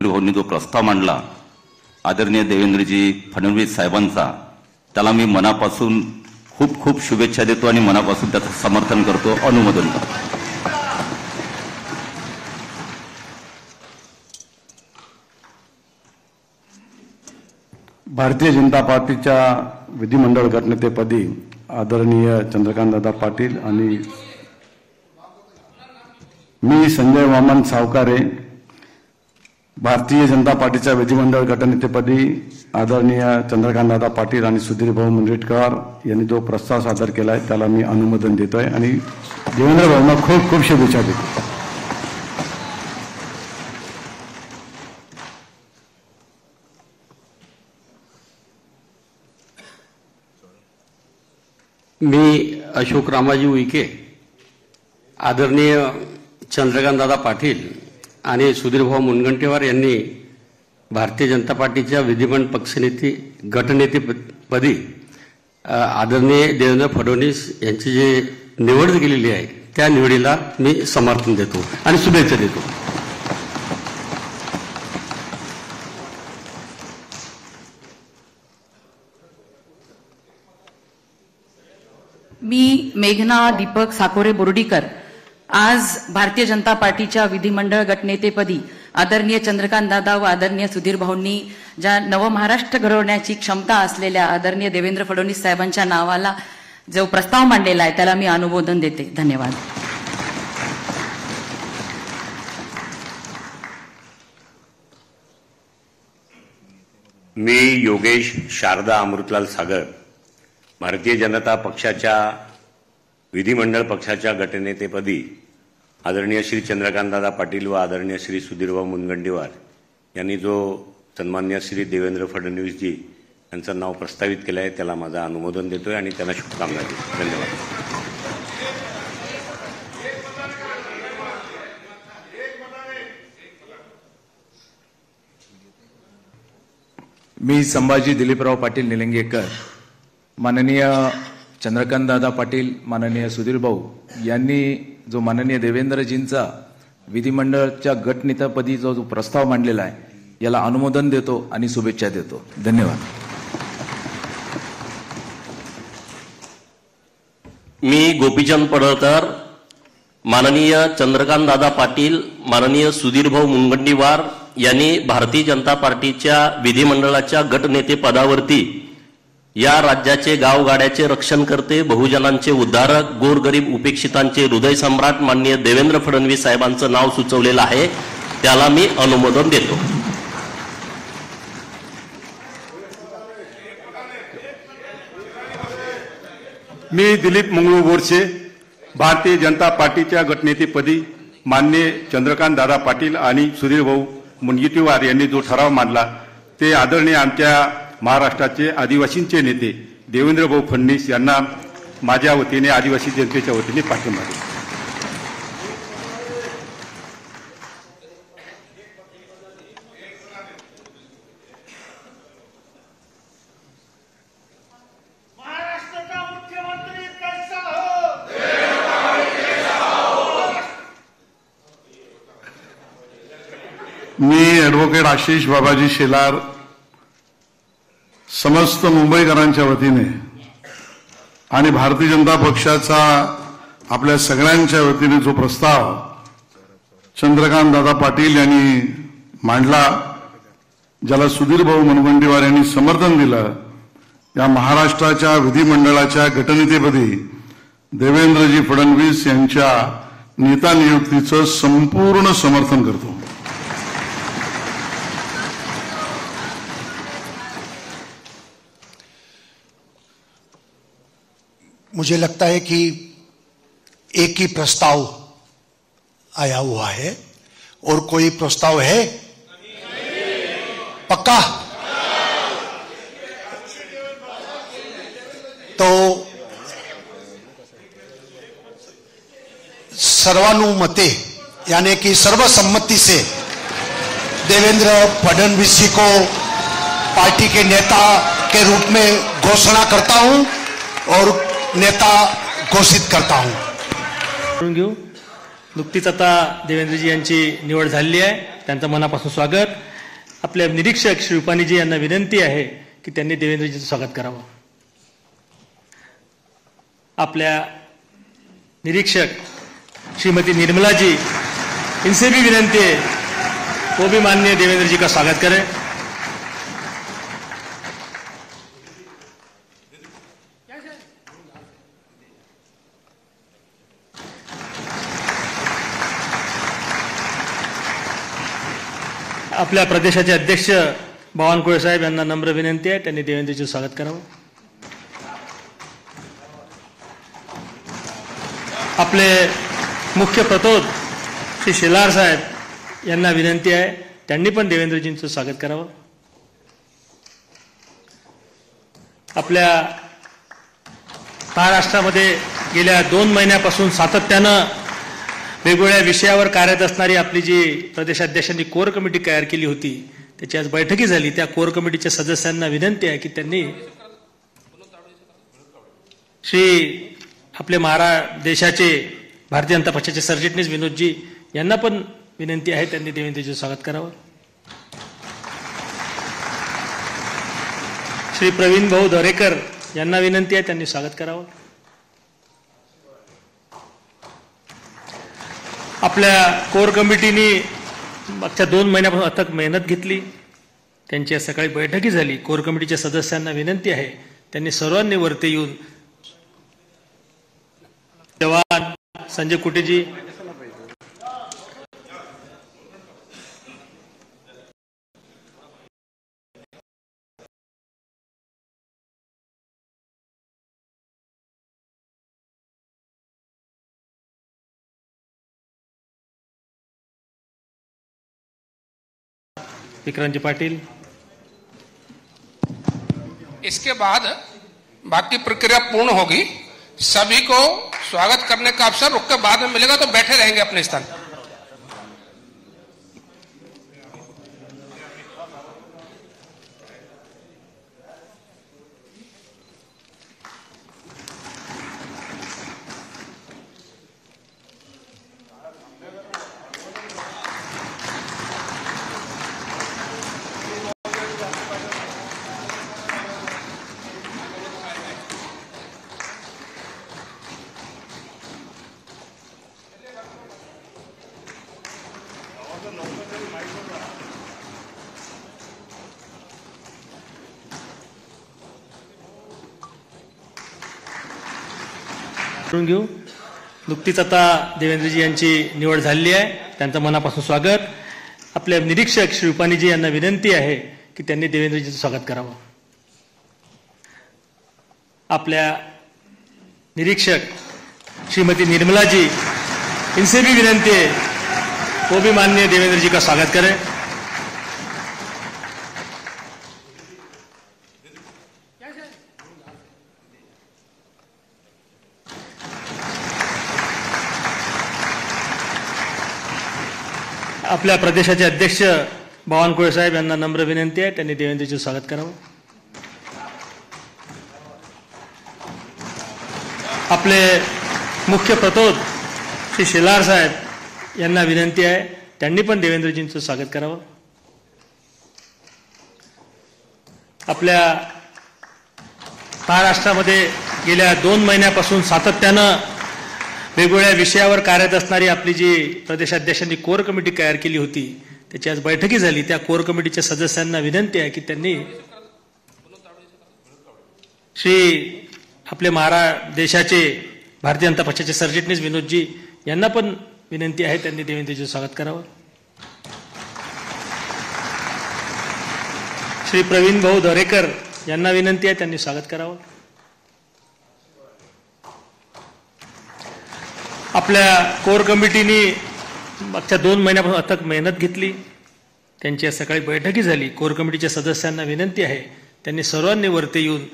भाऊंनी जो प्रस्ताव मांडला आदरणीय देवेंद्रजी फडणवीस साहेबांचा, त्याला मी मनापासून खूप खूप शुभेच्छा देतो आणि मनापासून त्याचं समर्थन करतो, अनुमोदन करतो. भारतीय जनता पार्टीच्या विधिमंडळ गटनेतेपदी आदरणीय चंद्रकांतदादा पाटील आणि मी संजय वामन सावकारे, भारतीय जनता पार्टीच्या विधिमंडळ गटनेतेपदी आदरणीय चंद्रकांतदादा पाटील आणि सुधीर भाऊ मुनगंटीवार यांनी जो प्रस्ताव सादर केला आहे त्याला मी अनुमोदन देतोय आणि देवेंद्र भाऊंना खूप खूप शुभेच्छा देतो. मी अशोक रामाजी उईके, आदरणीय चंद्रकांतदादा पाटील आणि सुधीरभाऊ मुनगंटीवार यांनी भारतीय जनता पार्टीच्या विधिमंडळ पक्षनेते गटनेतेपदी आदरणीय देवेंद्र फडणवीस यांची जी निवड केलेली आहे त्या निवडीला मी समर्थन देतो आणि शुभेच्छा देतो. मी मेघना दीपक साकोरे बोर्डीकर आज भारतीय जनता पार्टीच्या विधिमंडळ गटनेतेपदी आदरणीय चंद्रकांतदादा व आदरणीय सुधीर भाऊंनी ज्या नवमहाराष्ट्र घडवण्याची क्षमता असलेल्या आदरणीय देवेंद्र फडणवीस साहेबांच्या नावाला जो प्रस्ताव मांडलेला आहे त्याला मी अनुमोदन देते. धन्यवाद. मी योगेश शारदा अमृतलाल सागर, भारतीय जनता पक्षाच्या विधिमंडळ पक्षाच्या गटनेतेपदी आदरणीय श्री चंद्रकांतदादा पाटील व आदरणीय श्री सुधीरभाऊ मुनगंटीवार यांनी जो सन्मान्य श्री देवेंद्र फडणवीसजी यांचं नाव प्रस्तावित केलं आहे त्याला माझा अनुमोदन देतोय आणि त्यांना शुभकामना देतो. धन्यवाद. मी संभाजी दिलीपराव पाटील निलंगेकर, माननीय चंद्रकांतदादा पाटील, माननीय सुधीर भाऊ यांनी जो माननीय देवेंद्रजींचा विधिमंडळाच्या गटनेतेपदी जो प्रस्ताव मांडलेला आहे याला अनुमोदन देतो आणि शुभेच्छा देतो. धन्यवाद. मी गोपीचंद पडळकर, माननीय चंद्रकांतदादा पाटील, माननीय सुधीरभाऊ मुनगंटीवार यांनी भारतीय जनता पार्टीच्या विधिमंडळाच्या गटनेते पदावरती या राज्याचे गावगाड्याचे रक्षण करते, बहुजनांचे उद्धारक, गोरगरीब उपेक्षितांचे हृदय सम्राट माननीय देवेंद्र फडणवीस साहेबांचं नाव सुचवलेलं आहे त्याला मी अनुमोदन देतो. मी दिलीप मंगळू बोरसे, भारतीय जनता पार्टीच्या गटनेतेपदी माननीय चंद्रकांतदादा पाटील आणि सुधीर भाऊ मुनगंटीवार यांनी जो ठराव मांडला ते आदरणीय आमच्या महाराष्ट्राचे आदिवासींचे नेते देवेंद्र भाऊ फडणवीस यांना माझ्या वतीने आदिवासी जनतेच्या वतीने पाठिंबा देतो. मी ॲडव्होकेट आशिष बाबाजी शेलार, समस्त मुंबईकरांच्या वतीने आणि भारतीय जनता पक्षाचा आपल्या सगळ्यांच्या वतीने जो प्रस्ताव चंद्रकांतदादा पाटील यांनी मांडला, ज्याला सुधीर भाऊ मुनगंटीवार यांनी समर्थन दिलं, या महाराष्ट्राच्या विधिमंडळाच्या गटनेतेपदी देवेंद्रजी फडणवीस यांच्या नेता नियुक्तीचं संपूर्ण समर्थन करतो. मुझे लगता है कि एक ही प्रस्ताव आया हुआ है और कोई प्रस्ताव है? पक्का? तो सर्वानुमते यानी कि सर्वसम्मति से देवेंद्र फडणवीस जी को पार्टी के नेता के रूप में घोषणा करता हूं और नेता घोषित करता हूं. नुकतीच आता देवेंद्रजी यांची निवड झालेली आहे, त्यांचं मनापासून स्वागत. आपल्या निरीक्षक श्री रुपानीजी यांना विनंती आहे की त्यांनी देवेंद्रजींचं स्वागत करावं. आपल्या निरीक्षक श्रीमती निर्मलाजी इनसे भी विनंती है वो भी माननीय देवेंद्र जी का स्वागत करें. आपल्या प्रदेशाचे अध्यक्ष बावनकुळे साहेब यांना नम्र विनंती आहे त्यांनी देवेंद्रजींचं स्वागत करावं. आपले मुख्य प्रतोद श्री शेलार साहेब यांना विनंती आहे त्यांनी पण देवेंद्रजींचं स्वागत करावं. आपल्या महाराष्ट्रामध्ये गेल्या 2 महिन्यापासून सातत्यानं वेगवेगळ्या विषयावर कार्यरत असणारी आपली जी प्रदेशाध्यक्षांनी कोर कमिटी तयार केली होती त्याची आज बैठकी झाली. त्या कोर कमिटीच्या सदस्यांना विनंती आहे की त्यांनी श्री आपले देशाचे भारतीय जनता पक्षाचे सरचिटणीस विनोदजी यांना पण विनंती आहे त्यांनी देवेंद्रजींचं स्वागत करावं. श्री प्रवीण भाऊ दरेकर यांना विनंती आहे त्यांनी स्वागत करावं. आपल्या कोर कमिटीने मागच्या 2 महिन्यापासून अथक मेहनत घेतली. त्यांची आज सकाळी बैठकी झाली. कोर कमिटीच्या सदस्यांना विनंती आहे त्यांनी सर्वांनी वरती येऊन जवान संजय कुटेजी, विक्रांत पाटिल. इसके बाद बाकी प्रक्रिया पूर्ण होगी. सभी को स्वागत करने का अवसर रुक के बाद में मिलेगा तो बैठे रहेंगे अपने स्थान. घेऊ. नुकतीच आता देवेंद्रजी यांची निवड झालेली आहे. त्यांचं मनापासून स्वागत. आपल्या निरीक्षक श्री रुपानीजी यांना विनंती आहे की त्यांनी देवेंद्रजींचं स्वागत करावं. आपल्या निरीक्षक श्रीमती निर्मलाजी इनसे भी विनंती है वो भी माननीय देवेंद्र जी का स्वागत करें. आपल्या प्रदेशाचे अध्यक्ष बावनकुळे साहेब यांना नम्र विनंती आहे त्यांनी देवेंद्रजींचं स्वागत करावं. आपले मुख्य प्रतोद श्री शेलार साहेब यांना विनंती आहे त्यांनी पण देवेंद्रजींचं स्वागत करावं. आपल्या महाराष्ट्रामध्ये गेल्या 2 महिन्यापासून सातत्यानं वेगवेगळ्या विषयावर कार्यरत असणारी आपली जी प्रदेशाध्यक्षांनी कोर कमिटी तयार केली होती त्याची आज बैठकी झाली. त्या कोर कमिटीच्या सदस्यांना विनंती आहे की त्यांनी श्री आपले देशाचे भारतीय जनता पक्षाचे सरचिटणीस विनोदजी यांना पण विनंती आहे त्यांनी देवेंद्रजींचं स्वागत करावं. श्री प्रवीण भाऊ दरेकर यांना विनंती आहे त्यांनी स्वागत करावं. आपल्या कोर कमिटीने मागच्या 2 महिन्यापासून अथक मेहनत घेतली. त्यांची आज सकाळी बैठकी झाली. कोर कमिटीच्या सदस्यांना विनंती आहे त्यांनी सर्वांनी वरती येऊन